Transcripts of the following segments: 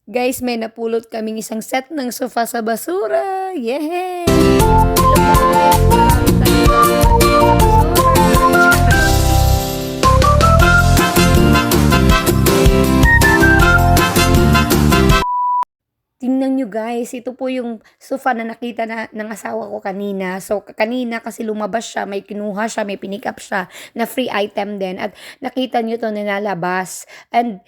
Guys, may napulot kaming isang set ng sofa sa basura. Yay! Tingnan nyo guys, ito po yung sofa na nakita ng asawa ko kanina. So, kanina kasi lumabas siya, may kinuha siya, may pinick up siya na free item din. At nakita nyo to nilalabas. And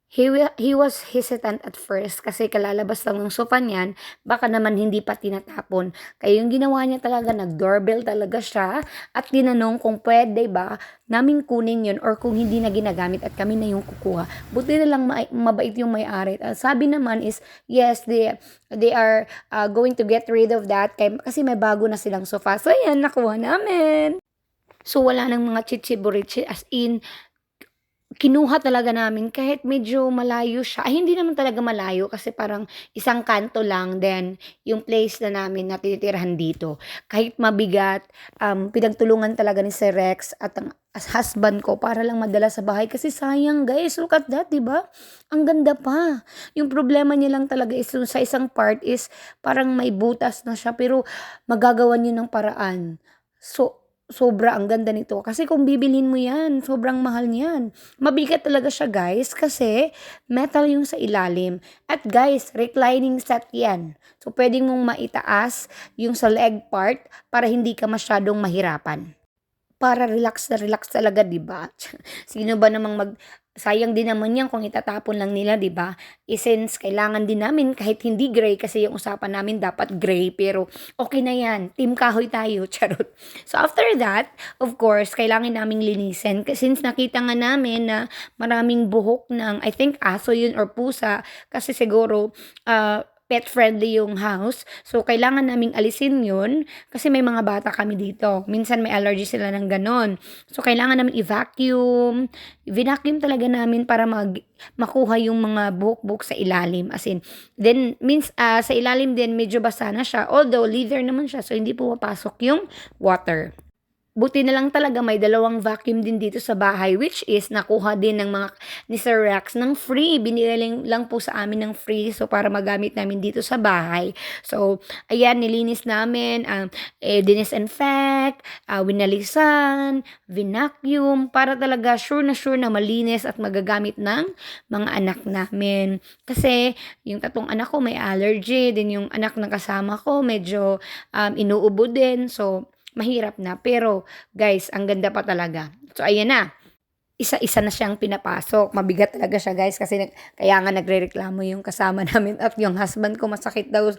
he was hesitant at first kasi kalalabas lang ng sofa niyan, baka naman hindi pa tinatapon. Kaya yung ginawa niya talaga, nag-doorbell talaga siya at tinanong kung pwede ba namin kunin yun or kung hindi na ginagamit at kami na yung kukuha. Buti na lang mabait yung may-ari. Sabi naman is, yes, they are going to get rid of that kasi may bago na silang sofa. So, yan, nakuha namin. So, wala nang mga chichiburichi as in, kinuha talaga namin kahit medyo malayo siya. Ay, hindi naman talaga malayo kasi parang isang kanto lang then yung place na namin na tinitirahan dito. Kahit mabigat, pinagtulungan talaga ni Sir Rex at ang husband ko para lang madala sa bahay kasi sayang guys, look at that, diba? Ang ganda pa. Yung problema niya lang talaga is sa isang part is parang may butas na siya pero magagawa niyo ng paraan. So, sobra ang ganda nito. Kasi kung bibilhin mo yan, sobrang mahal niyan. Mabigat talaga siya guys kasi metal yung sa ilalim. At guys, reclining set yan. So pwedeng mong maitaas yung sa leg part para hindi ka masyadong mahirapan. Para relax na relax talaga, 'di ba? Sino ba namang sayang din naman 'yan kung itatapon lang nila, 'di ba? Since kailangan din namin kahit hindi gray kasi yung usapan namin dapat gray pero okay na 'yan. Team kahoy tayo, charot. So after that, of course, kailangan naming linisin since nakita nga namin na maraming buhok ng I think aso yun or pusa kasi siguro pet friendly yung house. So, kailangan naming alisin yun kasi may mga bata kami dito. Minsan may allergy sila ng ganon. So, kailangan namin i-vacuum. Vacuum talaga namin para makuha yung mga buhok-buhok sa ilalim. As in, then, sa ilalim din, medyo basa na siya. Although, leather naman siya. So, hindi pumapasok yung water. Buti na lang talaga may dalawang vacuum din dito sa bahay which is nakuha din ng mga ni Sir Rex ng free. Binili lang po sa amin ng free so para magamit namin dito sa bahay. So, ayan, nilinis namin, disinfect, winalisan, vinacuum para talaga sure na malinis at magagamit ng mga anak namin. Kasi yung tatlong anak ko may allergy, din yung anak ng kasama ko medyo inuubo din. So, mahirap na. Pero, guys, ang ganda pa talaga. So, ayan na. Isa-isa na siyang pinapasok. Mabigat talaga siya, guys, kasi kaya nga nagrereklamo yung kasama namin at yung husband ko masakit daw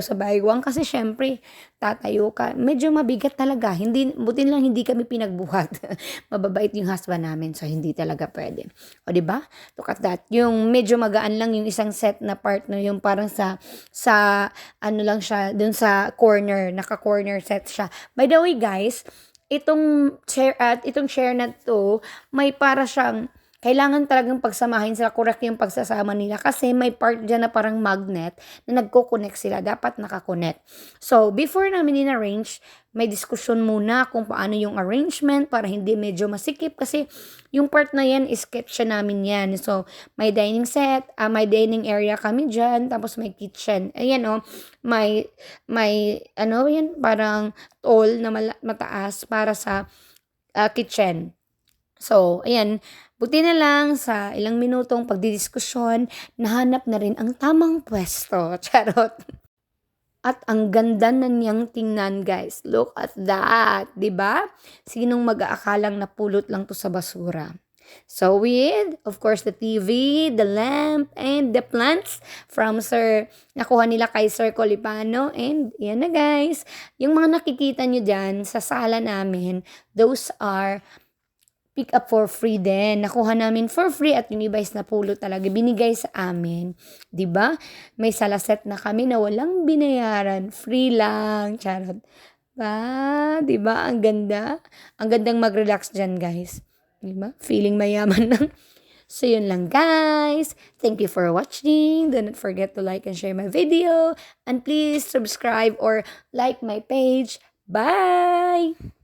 sa baywang kasi syempre, tatayo ka. Medyo mabigat talaga. Buti lang hindi kami pinagbuhat. Mababait yung husband namin, so hindi talaga pwede. O, di ba? Look at that. Yung medyo magaan lang yung isang set na part na yung parang sa ano lang siya, dun sa corner, naka-corner set siya. By the way, guys, itong chair na to, may para siyang, kailangan talagang pagsamahin sila, correct yung pagsasama nila kasi may part dyan na parang magnet na nagko-connect sila, dapat nakakonect. So, before namin in-arrange, may diskusyon muna kung paano yung arrangement para hindi medyo masikip kasi yung part na yan is sketch namin yan. So, may dining set, may dining area kami dyan, tapos may kitchen. Ayan may yan, parang tall na mataas para sa kitchen. So, ayan, buti na lang sa ilang minutong pagdidiskusyon, nahanap na rin ang tamang pwesto. Charot. At ang ganda na niyang tingnan, guys. Look at that, 'di ba? Sinong mag-aakalang napulot lang 'to sa basura? So with, of course, the TV, the lamp, and the plants from nakuha nila kay Sir Colipano. And yan na guys, yung mga nakikita nyo dyan sa sala namin, those are pick up for free din. Nakuha namin for free at yung iba is napulot talaga. Binigay sa amin. 'Di ba? May salaset na kami na walang binayaran. Free lang. Charot. 'Di ba? Ang ganda. Ang gandang mag-relax dyan, guys. 'Di ba? Feeling mayaman lang. So, yun lang, guys. Thank you for watching. Do not forget to like and share my video. And please subscribe or like my page. Bye!